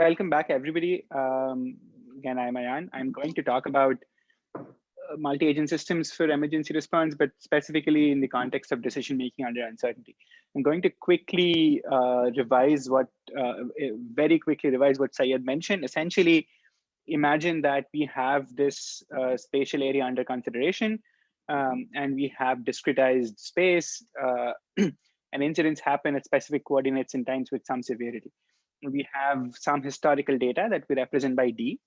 Welcome back, everybody. Again, I'm Ayan. I'm going to talk about multi-agent systems for emergency response, but specifically in the context of decision-making under uncertainty. I'm going to quickly very quickly revise what Syed mentioned. Essentially, imagine that we have this spatial area under consideration, and we have discretized space, and incidents happen at specific coordinates in times with some severity. We have some historical data that we represent by D.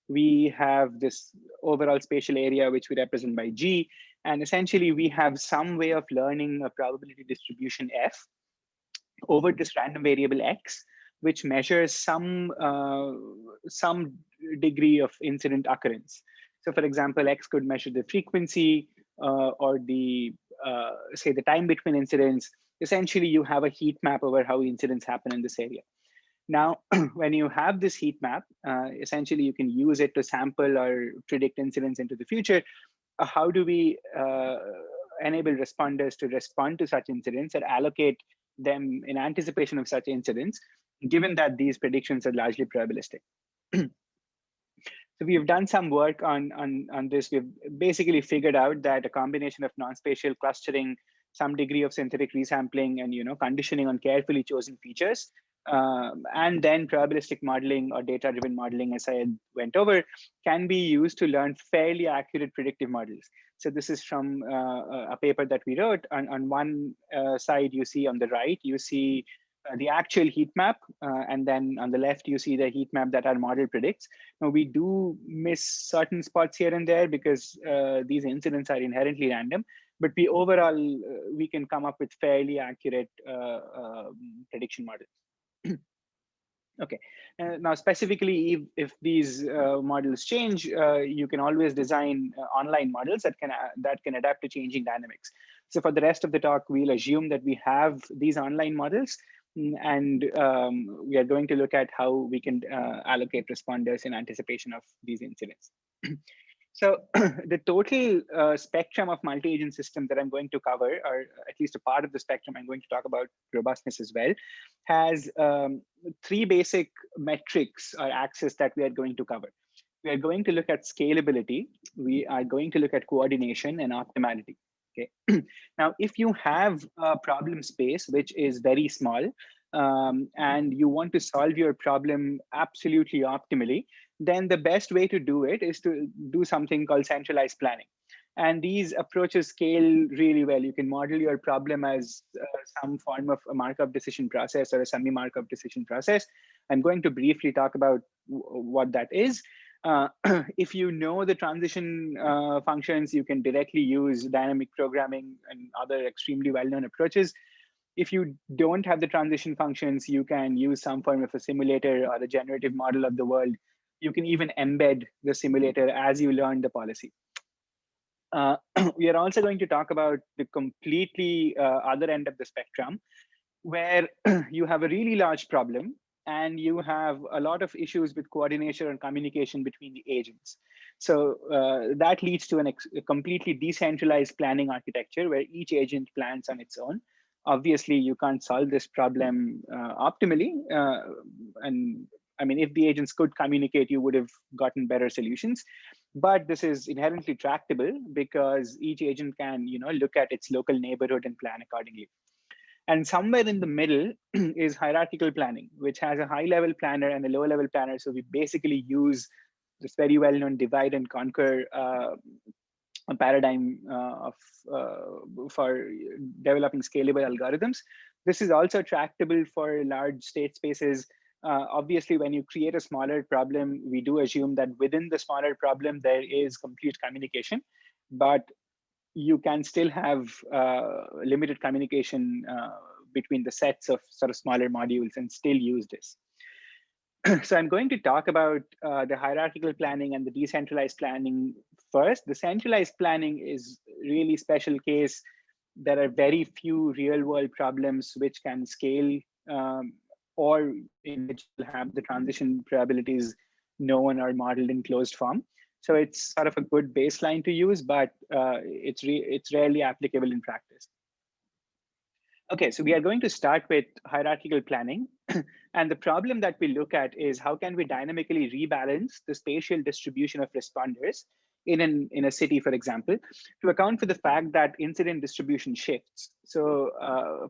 We have this overall spatial area, which we represent by G. And essentially, we have some way of learning a probability distribution F over this random variable X, which measures some degree of incident occurrence. So for example, X could measure the frequency or say the time between incidents. Essentially, you have a heat map over how incidents happen in this area. Now, when you have this heat map, essentially you can use it to sample or predict incidents into the future. How do we enable responders to respond to such incidents and allocate them in anticipation of such incidents, given that these predictions are largely probabilistic? So we've done some work on this. We've basically figured out that a combination of non-spatial clustering, some degree of synthetic resampling, and conditioning on carefully chosen features, and then probabilistic modeling or data-driven modeling, as I went over, can be used to learn fairly accurate predictive models. So this is from a paper that we wrote. On one side, you see on the right, you see the actual heat map, and then on the left, you see the heat map that our model predicts. Now, we do miss certain spots here and there because these incidents are inherently random, but we can come up with fairly accurate prediction models. Okay, now specifically, if these models change, you can always design online models that can adapt to changing dynamics. So for the rest of the talk, we'll assume that we have these online models, and we are going to look at how we can allocate responders in anticipation of these incidents. So the total spectrum of multi-agent system that I'm going to cover, or at least a part of the spectrum, I'm going to talk about robustness as well, has three basic metrics or axes that we are going to cover. We are going to look at scalability. We are going to look at coordination and optimality. Okay. Now, if you have a problem space, which is very small, and you want to solve your problem absolutely optimally, then the best way to do it is to do something called centralized planning. And these approaches scale really well. You can model your problem as some form of a Markov decision process or a semi-Markov decision process. I'm going to briefly talk about what that is. If you know the transition functions, you can directly use dynamic programming and other extremely well-known approaches. If you don't have the transition functions, you can use some form of a simulator or a generative model of the world. You can even embed the simulator as you learn the policy. We are also going to talk about the completely other end of the spectrum, where you have a really large problem and you have a lot of issues with coordination and communication between the agents. So that leads to a completely decentralized planning architecture where each agent plans on its own. Obviously, you can't solve this problem optimally. And I mean, if the agents could communicate, you would have gotten better solutions. But this is inherently tractable because each agent can, look at its local neighborhood and plan accordingly. And somewhere in the middle is hierarchical planning, which has a high-level planner and a low-level planner. So we basically use this very well-known divide and conquer a paradigm for developing scalable algorithms. This is also tractable for large state spaces. Obviously, when you create a smaller problem, we do assume that within the smaller problem, there is complete communication, but you can still have limited communication between the sets of sort of smaller modules and still use this. So I'm going to talk about the hierarchical planning and the decentralized planning first. The centralized planning is really special case. There are very few real world problems which can scale or in which will have the transition probabilities known or modeled in closed form. So it's sort of a good baseline to use, but it's rarely applicable in practice. Okay, so we are going to start with hierarchical planning. And the problem that we look at is how can we dynamically rebalance the spatial distribution of responders in a city, for example, to account for the fact that incident distribution shifts. So,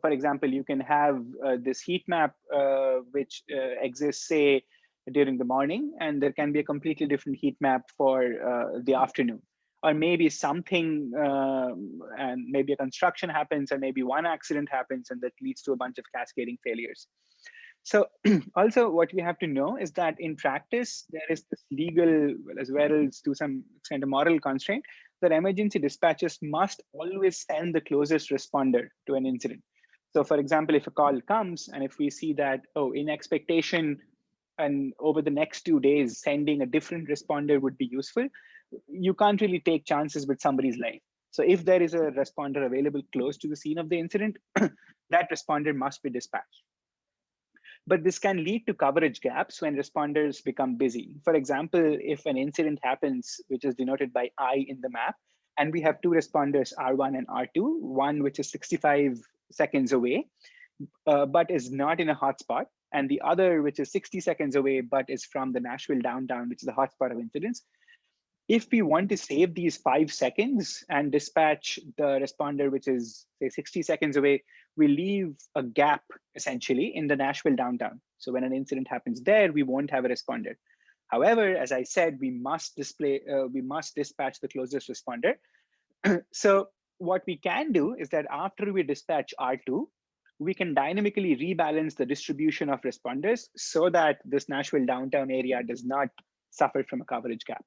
for example, you can have this heat map which exists, say, during the morning, and there can be a completely different heat map for the afternoon. Or maybe something, and maybe a construction happens, or maybe one accident happens, and that leads to a bunch of cascading failures. So also what we have to know is that in practice, there is this legal, as well as to some extent a moral constraint, that emergency dispatchers must always send the closest responder to an incident. So for example, if a call comes and if we see that, oh, in expectation, and over the next 2 days, sending a different responder would be useful, you can't really take chances with somebody's life. So if there is a responder available close to the scene of the incident, that responder must be dispatched. But this can lead to coverage gaps when responders become busy. For example, if an incident happens, which is denoted by I in the map, and we have two responders, R1 and R2, one which is 65 seconds away, but is not in a hotspot, and the other which is 60 seconds away, but is from the Nashville downtown, which is the hotspot of incidents. If we want to save these 5 seconds and dispatch the responder, which is say 60 seconds away, we leave a gap essentially in the Nashville downtown. So when an incident happens there, we won't have a responder. However, as I said, we must dispatch the closest responder. So what we can do is that after we dispatch R2, we can dynamically rebalance the distribution of responders so that this Nashville downtown area does not suffer from a coverage gap.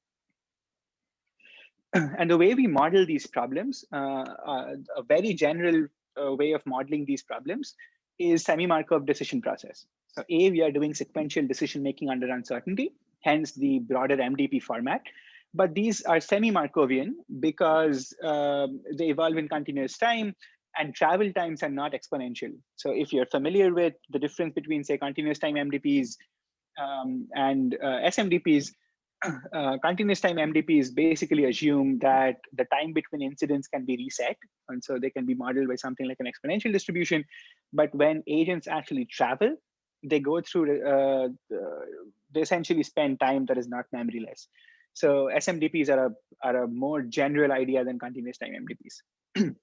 And the way we model these problems, a very general way of modeling these problems is semi-Markov decision process. So A, we are doing sequential decision making under uncertainty, hence the broader MDP format. But these are semi-Markovian because they evolve in continuous time and travel times are not exponential. So if you're familiar with the difference between, say, continuous time MDPs and SMDPs, continuous time MDPs basically assume that the time between incidents can be reset. And so they can be modeled by something like an exponential distribution. But when agents actually travel, they go through, they essentially spend time that is not memoryless. So SMDPs are a more general idea than continuous time MDPs.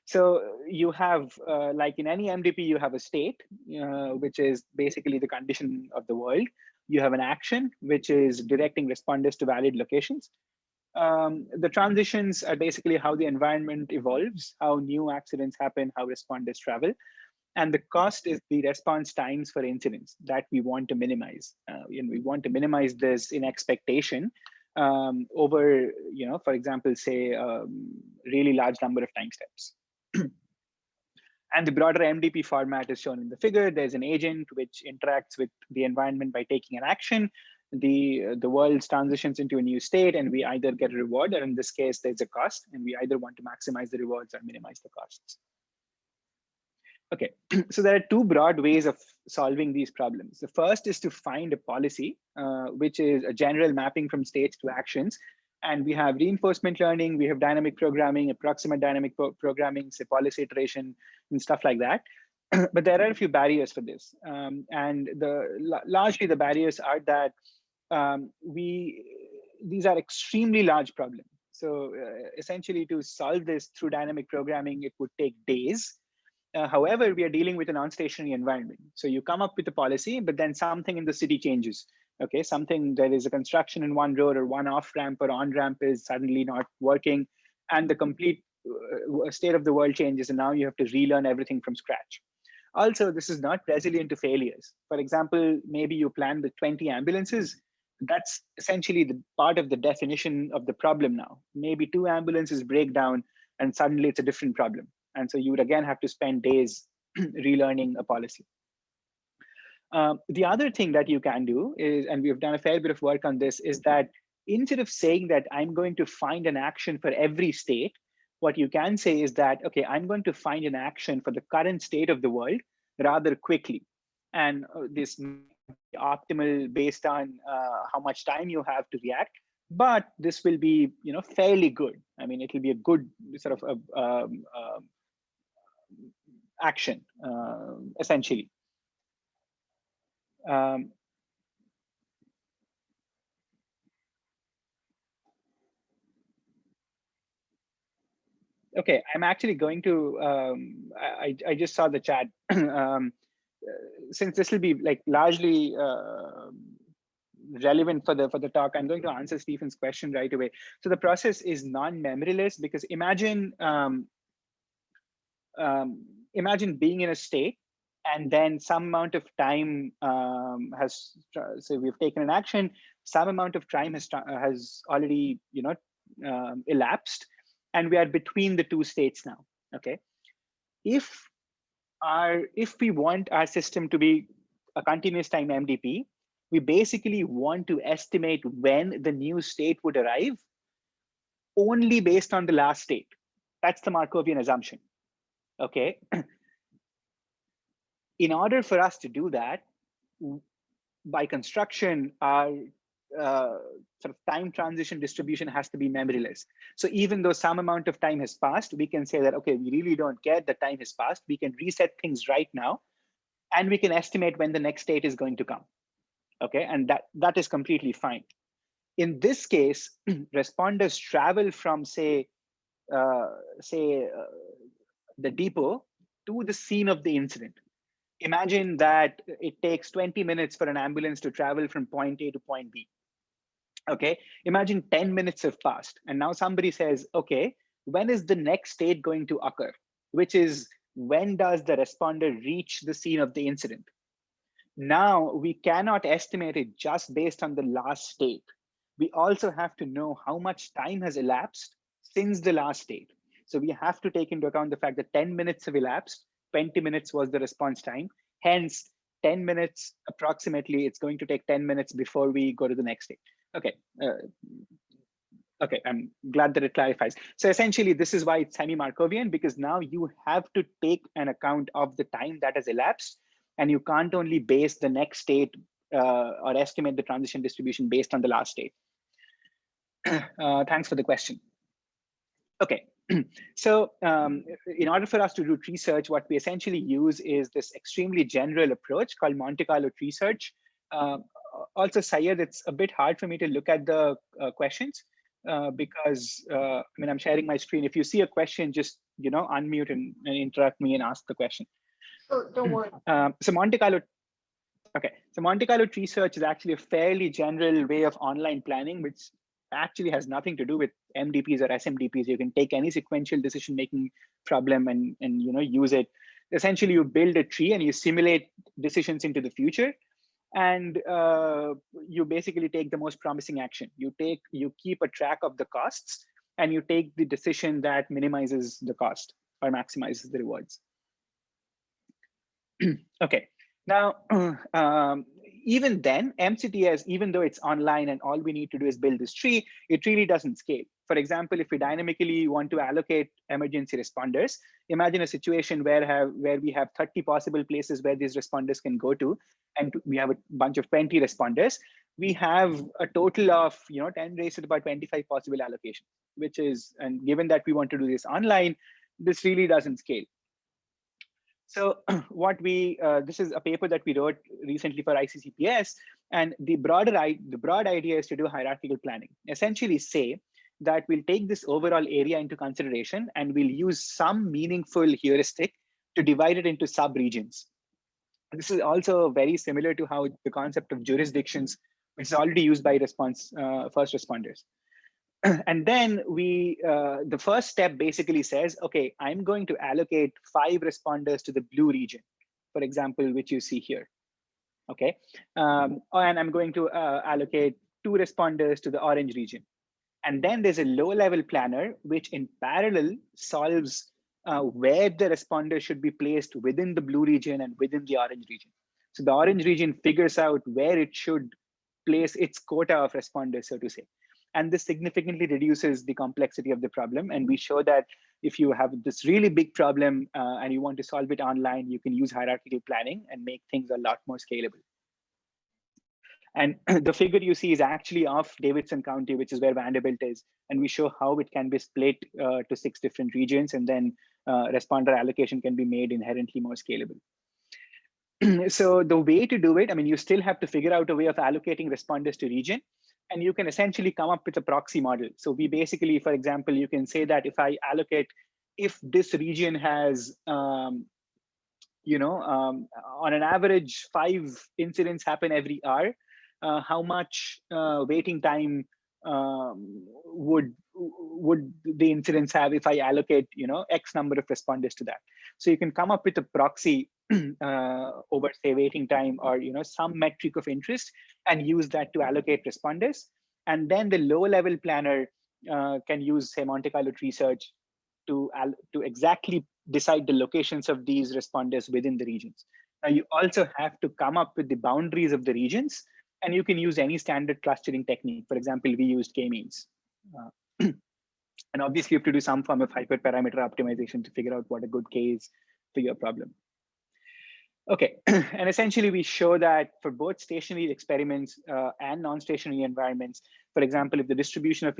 So you have, like in any MDP, you have a state, which is basically the condition of the world. You have an action, which is directing responders to valid locations. The transitions are basically how the environment evolves, how new accidents happen, how responders travel. And the cost is the response times for incidents that we want to minimize. We want to minimize this in expectation over, for example, say, really large number of time steps. And the broader MDP format is shown in the figure. There's an agent which interacts with the environment by taking an action. The world transitions into a new state, and we either get a reward, or in this case, there's a cost, and we either want to maximize the rewards or minimize the costs. Okay, so there are two broad ways of solving these problems. The first is to find a policy, which is a general mapping from states to actions. And we have reinforcement learning, we have dynamic programming, approximate dynamic programming, say policy iteration, and stuff like that. But there are a few barriers for this. And largely the barriers are that these are extremely large problems. So essentially to solve this through dynamic programming, it would take days. However, we are dealing with a non-stationary environment. So you come up with a policy, but then something in the city changes. Okay, there is a construction in one road, or one off-ramp or on-ramp is suddenly not working, and the complete state of the world changes, and now you have to relearn everything from scratch. Also, this is not resilient to failures. For example, maybe you plan with 20 ambulances. That's essentially the part of the definition of the problem now. Maybe 2 ambulances break down, and suddenly it's a different problem. And so you would again have to spend days relearning a policy. The other thing that you can do is, and we've done a fair bit of work on this, is that instead of saying that I'm going to find an action for every state, what you can say is that, okay, I'm going to find an action for the current state of the world rather quickly. And this might be optimal based on how much time you have to react, but this will be, fairly good. I mean, it will be a good sort of action, essentially. Okay, I'm actually going to, I just saw the chat. Since this will be like largely relevant for the talk, I'm going to answer Stephen's question right away. So the process is non-memoryless because imagine imagine being in a state and then some amount of time so we've taken an action, some amount of time has already elapsed, and we are between the two states now. Okay, if we want our system to be a continuous time MDP, we basically want to estimate when the new state would arrive only based on the last state. That's the Markovian assumption. Okay. In order for us to do that, by construction, our sort of time transition distribution has to be memoryless. So even though some amount of time has passed, we can say that, okay, we really don't care that time has passed. We can reset things right now, and we can estimate when the next state is going to come. Okay, and that is completely fine. In this case, responders travel from, say, the depot to the scene of the incident. Imagine that it takes 20 minutes for an ambulance to travel from point A to point B. Okay, imagine 10 minutes have passed, and now somebody says, okay, when is the next state going to occur? Which is, when does the responder reach the scene of the incident? Now, we cannot estimate it just based on the last state. We also have to know how much time has elapsed since the last state. So we have to take into account the fact that 10 minutes have elapsed, 20 minutes was the response time. Hence, 10 minutes, approximately, it's going to take 10 minutes before we go to the next state. Okay. Okay, I'm glad that it clarifies. So essentially, this is why it's semi-Markovian, because now you have to take an account of the time that has elapsed, and you can't only base the next state or estimate the transition distribution based on the last state. Thanks for the question. Okay, so in order for us to do tree search, what we essentially use is this extremely general approach called Monte Carlo tree search. Also, Syed, it's a bit hard for me to look at the questions because I mean, I'm sharing my screen. If you see a question, just unmute and interrupt me and ask the question. Oh, don't worry. So Monte Carlo. Okay, so Monte Carlo tree search is actually a fairly general way of online planning, which actually has nothing to do with MDPs or SMDPs. You can take any sequential decision-making problem and use it. Essentially, you build a tree and you simulate decisions into the future, and you basically take the most promising action. You keep a track of the costs, and you take the decision that minimizes the cost or maximizes the rewards. Okay. Now, even then, MCTS, even though it's online and all we need to do is build this tree, it really doesn't scale. For example, if we dynamically want to allocate emergency responders, imagine a situation where we have 30 possible places where these responders can go to, and we have a bunch of 20 responders. We have a total of 10 raised to the power 25 possible allocations, which is, and given that we want to do this online, this really doesn't scale. So what this is a paper that we wrote recently for ICCPS, and the broad idea is to do hierarchical planning. Essentially say that we'll take this overall area into consideration and we'll use some meaningful heuristic to divide it into sub-regions. This is also very similar to how the concept of jurisdictions, which is already used by first responders. And then the first step basically says, okay, I'm going to allocate 5 responders to the blue region, for example, which you see here. Okay, and I'm going to allocate 2 responders to the orange region. And then there's a low-level planner, which in parallel solves where the responder should be placed within the blue region and within the orange region. So the orange region figures out where it should place its quota of responders, so to say. And this significantly reduces the complexity of the problem. And we show that if you have this really big problem and you want to solve it online, you can use hierarchical planning and make things a lot more scalable. And the figure you see is actually of Davidson County, which is where Vanderbilt is. And we show how it can be split to 6 different regions. And then responder allocation can be made inherently more scalable. So the way to do it, I mean, you still have to figure out a way of allocating responders to region, and you can essentially come up with a proxy model. So we basically, for example, you can say that if I allocate, if this region has, on an average 5 incidents happen every hour, how much waiting time would the incidents have if I allocate, X number of responders to that? So you can come up with a proxy over, say, waiting time, or some metric of interest, and use that to allocate responders. And then the low-level planner can use, say, Monte Carlo tree search to exactly decide the locations of these responders within the regions. Now, you also have to come up with the boundaries of the regions, and you can use any standard clustering technique. For example, we used k-means. And obviously, you have to do some form of hyperparameter optimization to figure out what a good K is for your problem. Okay, and essentially we show that for both stationary experiments and non-stationary environments, for example, if the distribution of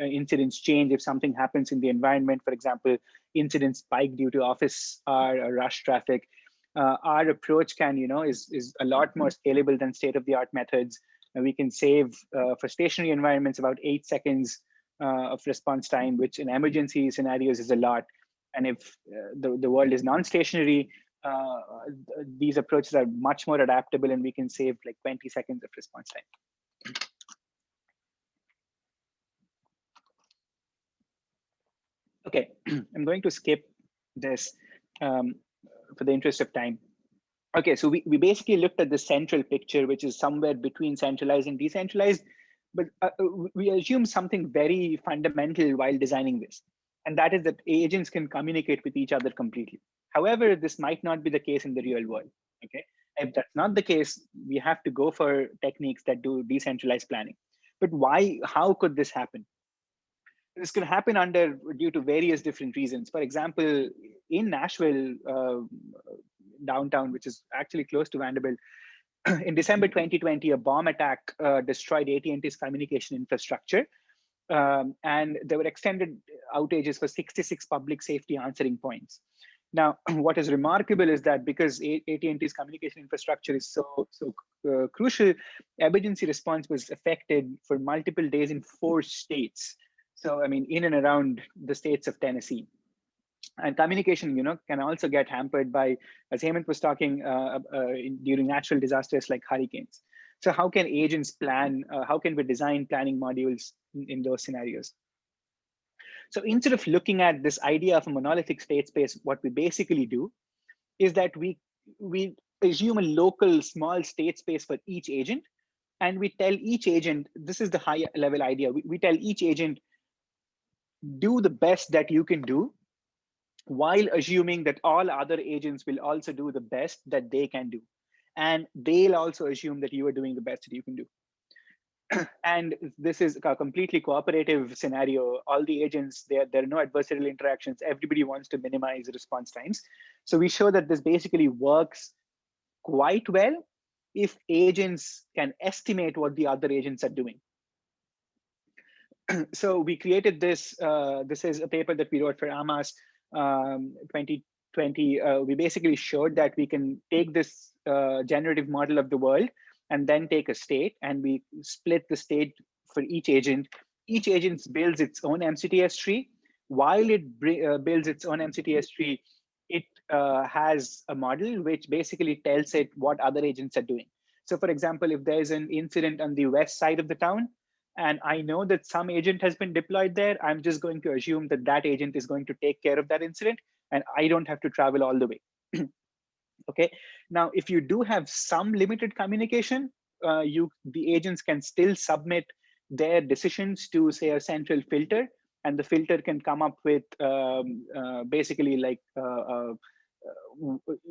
incidents change, if something happens in the environment, for example, incidents spike due to office or rush traffic, our approach can, is a lot more scalable than state-of-the-art methods. And we can save for stationary environments about 8 seconds of response time, which in emergency scenarios is a lot. And if the world is non-stationary, these approaches are much more adaptable, and we can save like 20 seconds of response time. Okay, I'm going to skip this for the interest of time. Okay, so we basically looked at the central picture, which is somewhere between centralized and decentralized, but we assume something very fundamental while designing this, and that is that agents can communicate with each other completely. However, this might not be the case in the real world. Okay, if that's not the case, we have to go for techniques that do decentralized planning. But why? How could this happen? This could happen due to various different reasons. For example, in Nashville, downtown, which is actually close to Vanderbilt, in December 2020, a bomb attack destroyed AT&T's communication infrastructure. And there were extended outages for 66 public safety answering points. Now, what is remarkable is that because AT&T's communication infrastructure is so crucial, emergency response was affected for multiple days in 4 states. So, I mean, in and around the states of Tennessee. And communication, can also get hampered by, as Hemant was talking, during natural disasters like hurricanes. So how can agents plan? How can we design planning modules in those scenarios? So instead of looking at this idea of a monolithic state space, what we basically do is that we assume a local small state space for each agent, and we tell each agent, this is the high level idea. We tell each agent, do the best that you can do, while assuming that all other agents will also do the best that they can do. And they'll also assume that you are doing the best that you can do. And this is a completely cooperative scenario. All the agents, there are no adversarial interactions. Everybody wants to minimize response times. So we show that this basically works quite well if agents can estimate what the other agents are doing. So we created this. This is a paper that we wrote for AMAS 2020. We basically showed that we can take this generative model of the world and then take a state, and we split the state for each agent. Each agent builds its own MCTS tree. While it builds its own MCTS tree, it has a model which basically tells it what other agents are doing. So for example, if there's an incident on the west side of the town, and I know that some agent has been deployed there, I'm just going to assume that that agent is going to take care of that incident, and I don't have to travel all the way. Okay. Now, if you do have some limited communication, the agents can still submit their decisions to, say, a central filter, and the filter can come up with basically like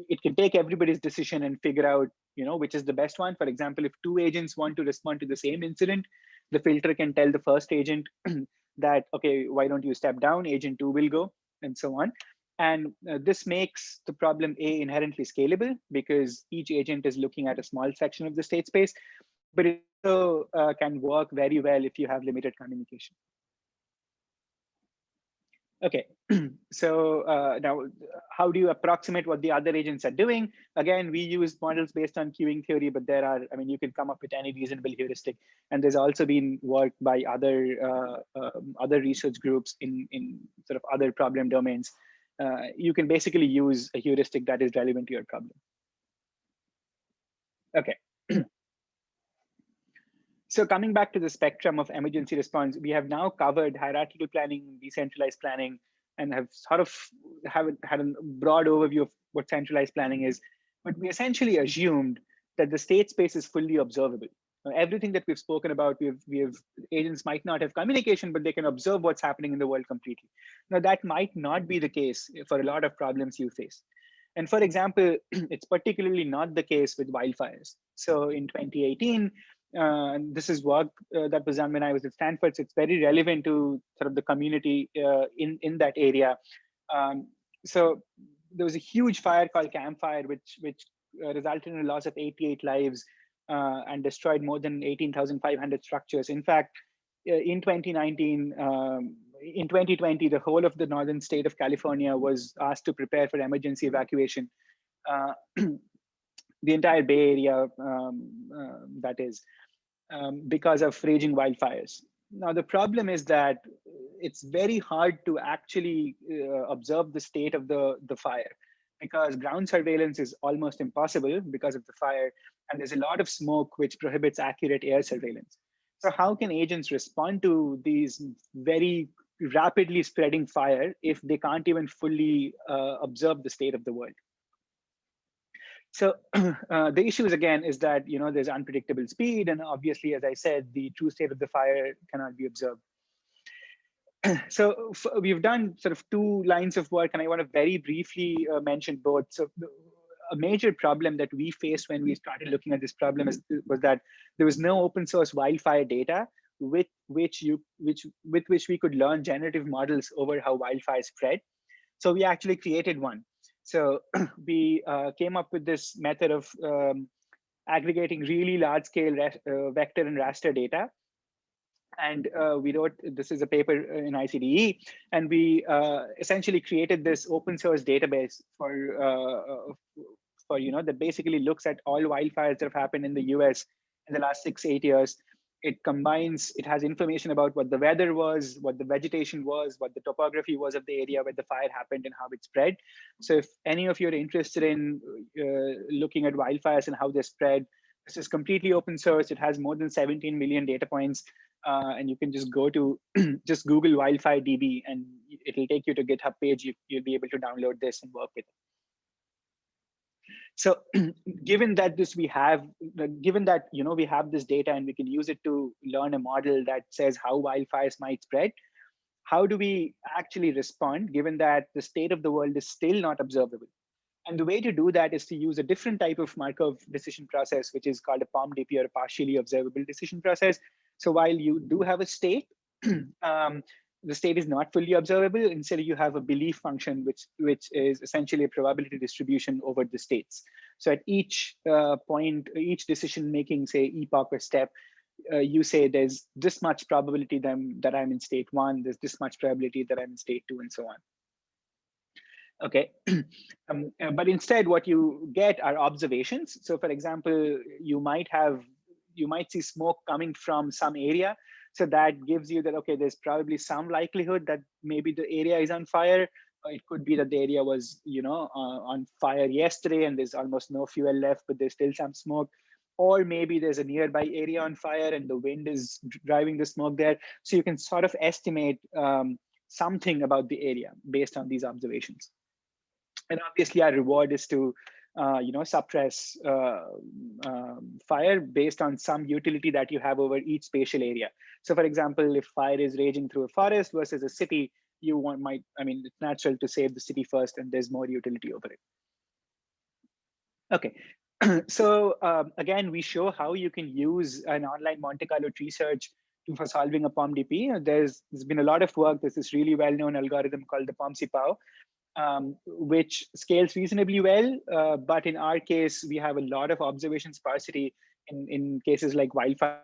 it can take everybody's decision and figure out, which is the best one. For example, if 2 agents want to respond to the same incident, the filter can tell the first agent that, okay, why don't you step down? Agent 2 will go, and so on. And this makes the problem inherently scalable, because each agent is looking at a small section of the state space, but it also can work very well if you have limited communication. Okay, so now how do you approximate what the other agents are doing? Again, we use models based on queuing theory, but there are, I mean, you can come up with any reasonable heuristic. And there's also been work by other research groups in sort of other problem domains. You can basically use a heuristic that is relevant to your problem. Okay. So coming back to the spectrum of emergency response, we have now covered hierarchical planning, decentralized planning, and have sort of had a broad overview of what centralized planning is. But we essentially assumed that the state space is fully observable. Everything that we've spoken about, we have agents might not have communication, but they can observe what's happening in the world completely. Now that might not be the case for a lot of problems you face. And for example, it's particularly not the case with wildfires. So in 2018, this is work that was done when I was at Stanford. So it's very relevant to sort of the community in that area. So there was a huge fire called Camp Fire, which resulted in a loss of 88 lives and destroyed more than 18,500 structures. In fact, in 2019, in 2020, the whole of the northern state of California was asked to prepare for emergency evacuation. The entire Bay Area, that is, because of raging wildfires. Now, the problem is that it's very hard to actually observe the state of the fire because ground surveillance is almost impossible because of the fire, and there's a lot of smoke which prohibits accurate air surveillance. So how can agents respond to these very rapidly spreading fire if they can't even fully observe the state of the world? So the issues again is that there's unpredictable speed, and obviously, as I said, the true state of the fire cannot be observed. So we've done sort of two lines of work, and I want to very briefly mention both. So a major problem that we faced when we started looking at this problem was that there was no open source wildfire data with which we could learn generative models over how wildfires spread. So we actually created one. So we came up with this method of aggregating really large scale vector and raster data. And we wrote, this is a paper in ICDE, and we essentially created this open source database for that basically looks at all wildfires that have happened in the US in the last 6-8 years. It has information about what the weather was, what the vegetation was, what the topography was of the area where the fire happened and how it spread. So if any of you are interested in looking at wildfires and how they spread, this is completely open source. It has more than 17 million data points. And you can just go to just Google wildfire DB and it'll take you to GitHub page. You'll be able to download this and work with it. So given that we have this data and we can use it to learn a model that says how wildfires might spread, how do we actually respond given that the state of the world is still not observable? And the way to do that is to use a different type of Markov decision process, which is called a POMDP, or a partially observable decision process. So while you do have a state, the state is not fully observable. Instead, you have a belief function, which is essentially a probability distribution over the states. So at each point, each decision making, say, epoch or step, you say there's this much probability that I'm in state 1, there's this much probability that I'm in state 2, and so on. Okay, but instead what you get are observations. So for example, you might see smoke coming from some area. So that gives you that, okay, there's probably some likelihood that maybe the area is on fire. It could be that the area was, on fire yesterday and there's almost no fuel left, but there's still some smoke. Or maybe there's a nearby area on fire and the wind is driving the smoke there. So you can sort of estimate something about the area based on these observations. And obviously our reward is to suppress fire based on some utility that you have over each spatial area. So for example, if fire is raging through a forest versus a city, it's natural to save the city first and there's more utility over it. Okay, so again, we show how you can use an online Monte Carlo tree search for solving a POMDP. There's been a lot of work. There's this really well-known algorithm called the POMCPOW, which scales reasonably well. But in our case, we have a lot of observation sparsity in cases like wildfire.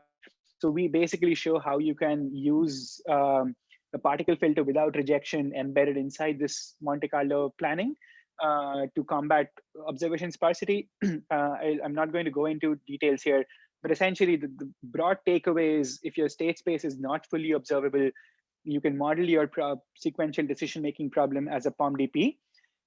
So we basically show how you can use a particle filter without rejection embedded inside this Monte Carlo planning to combat observation sparsity. I'm not going to go into details here, but essentially the broad takeaway is if your state space is not fully observable, you can model your sequential decision-making problem as a POMDP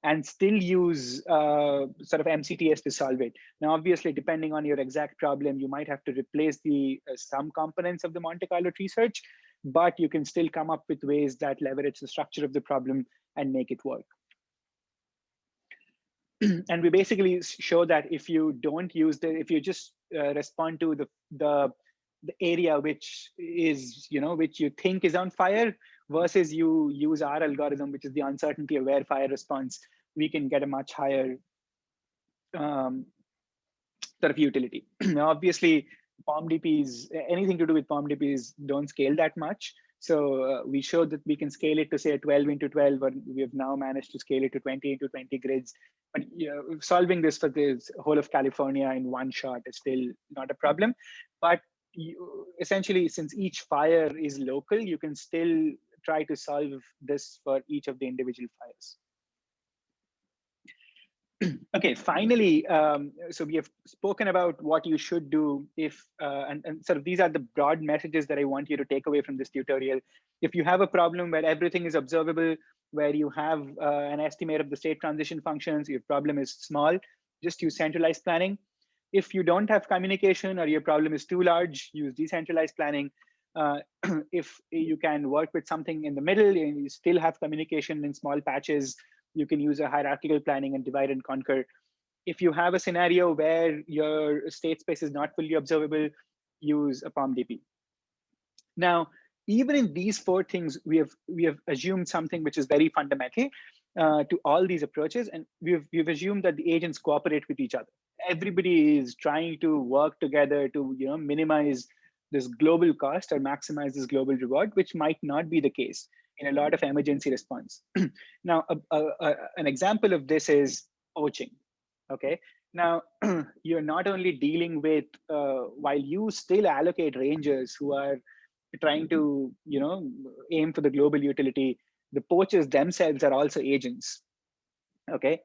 and still use sort of MCTS to solve it. Now, obviously, depending on your exact problem, you might have to replace the some components of the Monte Carlo tree search, but you can still come up with ways that leverage the structure of the problem and make it work. And we basically show that if you don't use if you just respond to the area which is, which you think is on fire versus you use our algorithm, which is the uncertainty aware fire response, we can get a much higher sort of utility. Now, obviously, POMDPs, anything to do with POMDPs don't scale that much. So we showed that we can scale it to say 12 into 12, but we have now managed to scale it to 20 into 20 grids. But solving this for the whole of California in one shot is still not a problem. But essentially, since each fire is local, you can still try to solve this for each of the individual fires. Okay, finally, so we have spoken about what you should do if, and sort of these are the broad messages that I want you to take away from this tutorial. If you have a problem where everything is observable, where you have an estimate of the state transition functions, your problem is small, just use centralized planning. If you don't have communication or your problem is too large, use decentralized planning. If you can work with something in the middle and you still have communication in small patches, you can use a hierarchical planning and divide and conquer. If you have a scenario where your state space is not fully observable, use a POMDP. Now, even in these four things, we have assumed something which is very fundamental to all these approaches, and we've assumed that the agents cooperate with each other. Everybody is trying to work together to minimize this global cost or maximize this global reward, which might not be the case in a lot of emergency response. Now, an example of this is poaching. Okay, now you're not only dealing with while you still allocate rangers who are trying to aim for the global utility, the poachers themselves are also agents. Okay,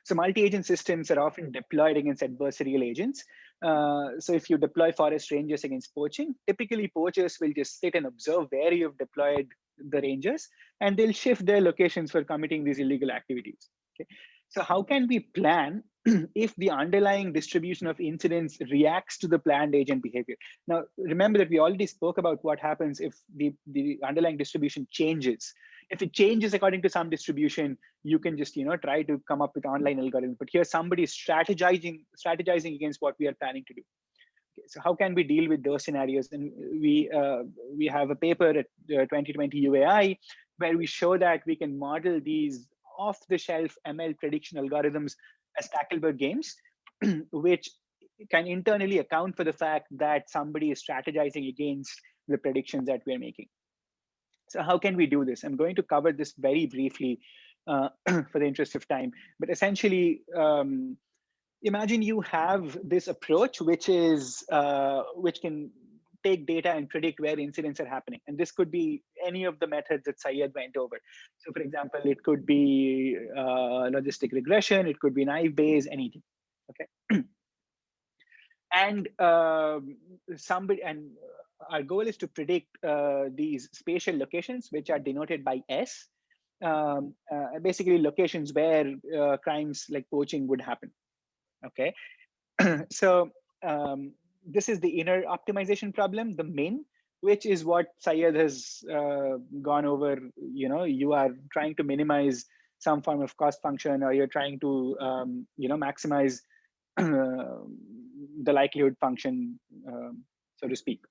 so multi-agent systems are often deployed against adversarial agents. So if you deploy forest rangers against poaching, typically poachers will just sit and observe where you've deployed the rangers, and they'll shift their locations for committing these illegal activities. Okay, so how can we plan if the underlying distribution of incidents reacts to the planned agent behavior? Now, remember that we already spoke about what happens if the underlying distribution changes. If it changes according to some distribution, you can just try to come up with online algorithms. But here, somebody is strategizing against what we are planning to do. Okay, so how can we deal with those scenarios? And we have a paper at 2020 UAI where we show that we can model these off-the-shelf ML prediction algorithms as Tackleberg games, which can internally account for the fact that somebody is strategizing against the predictions that we're making. So how can we do this? I'm going to cover this very briefly for the interest of time. But essentially, imagine you have this approach which can take data and predict where incidents are happening. And this could be any of the methods that Syed went over. So for example, it could be logistic regression, it could be naive Bayes, anything. Okay. And our goal is to predict these spatial locations, which are denoted by S, basically locations where crimes like poaching would happen. Okay, so this is the inner optimization problem, the min, which is what Syed has gone over. You are trying to minimize some form of cost function, or you're trying to maximize the likelihood function, so to speak.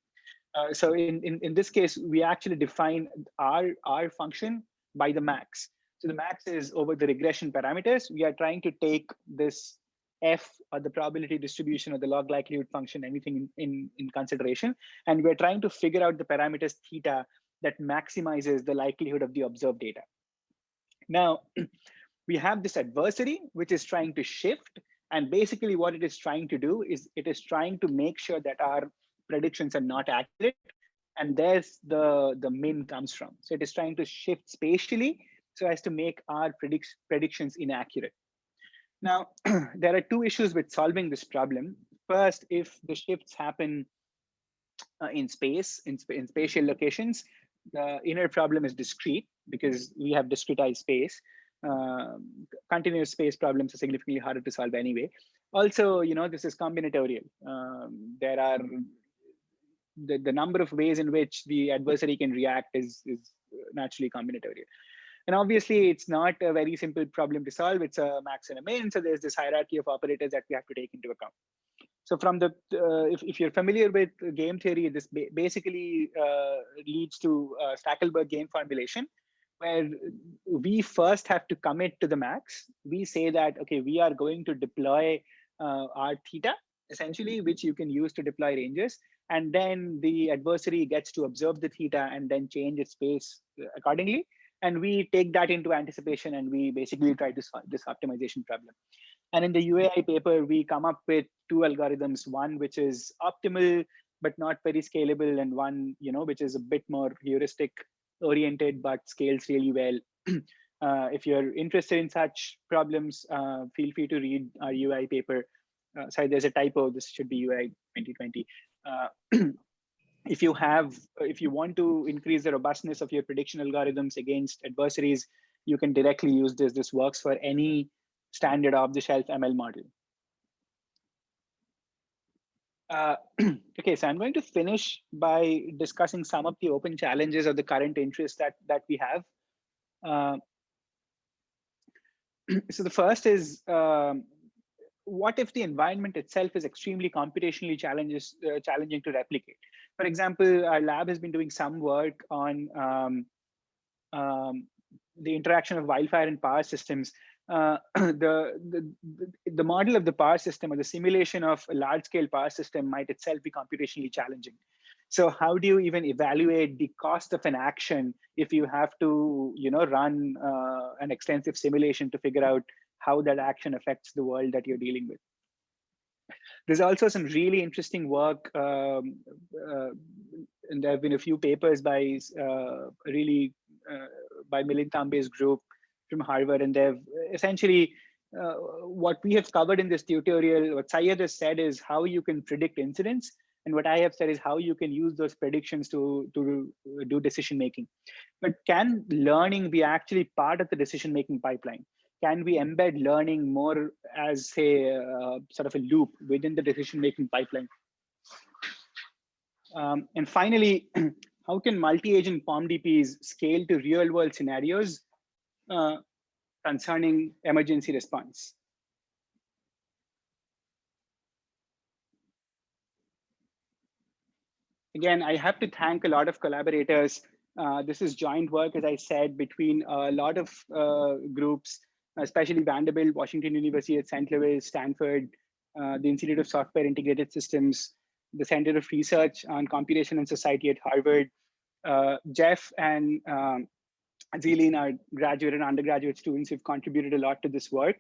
So in this case, we actually define our function by the max. So the max is over the regression parameters. We are trying to take this F, or the probability distribution, or the log likelihood function, anything in consideration. And we're trying to figure out the parameters theta that maximizes the likelihood of the observed data. Now, we have this adversary, which is trying to shift. And basically what it is trying to do is it is trying to make sure that our predictions are not accurate. And there's the min comes from. So it is trying to shift spatially so as to make our predictions inaccurate. Now, there are two issues with solving this problem. First, if the shifts happen in space, in spatial locations, the inner problem is discrete because we have discretized space. Continuous space problems are significantly harder to solve anyway. Also, this is combinatorial. There are the number of ways in which the adversary can react is naturally combinatorial. And obviously, it's not a very simple problem to solve. It's a max and a min. So there's this hierarchy of operators that we have to take into account. So from the, if you're familiar with game theory, this basically leads to Stackelberg game formulation, where we first have to commit to the max. We say that, okay, we are going to deploy our theta, essentially, which you can use to deploy ranges. And then the adversary gets to observe the theta and then change its space accordingly. And we take that into anticipation and we basically try to solve this optimization problem. And in the UAI paper, we come up with two algorithms, one which is optimal, but not very scalable, and one, which is a bit more heuristic oriented, but scales really well. If you're interested in such problems, feel free to read our UI paper. Sorry, there's a typo. This should be UI 2020. If you want to increase the robustness of your prediction algorithms against adversaries, you can directly use this. This works for any standard off-the-shelf ML model. Okay, so I'm going to finish by discussing some of the open challenges of the current interest that we have. So the first is, what if the environment itself is extremely computationally challenging to replicate? For example, our lab has been doing some work on the interaction of wildfire and power systems. The model of the power system or the simulation of a large-scale power system might itself be computationally challenging. So how do you even evaluate the cost of an action if you have to, run an extensive simulation to figure out how that action affects the world that you're dealing with? There's also some really interesting work, and there have been a few papers by by Milind Tambe's group from Harvard, and they've essentially what we have covered in this tutorial, what Syed has said is how you can predict incidents, and what I have said is how you can use those predictions to do decision making. But can learning be actually part of the decision making pipeline? Can we embed learning more as, say, sort of a loop within the decision-making pipeline? And finally, how can multi-agent POMDPs scale to real-world scenarios concerning emergency response? Again, I have to thank a lot of collaborators. This is joint work, as I said, between a lot of groups, especially Vanderbilt, Washington University at St. Louis, Stanford, the Institute of Software Integrated Systems, the Center of Research on Computation and Society at Harvard. Jeff and Zeline, our graduate and undergraduate students, who've contributed a lot to this work.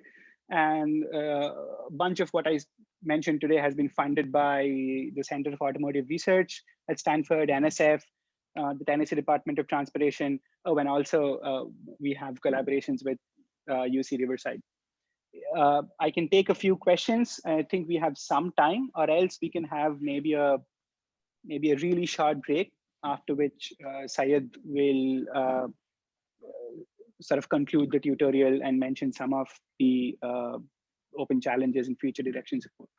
And a bunch of what I mentioned today has been funded by the Center of Automotive Research at Stanford, NSF, the Tennessee Department of Transportation. Oh, and also we have collaborations with UC Riverside. I can take a few questions. I think we have some time, or else we can have maybe a really short break, after which Syed will sort of conclude the tutorial and mention some of the open challenges and future directions of work.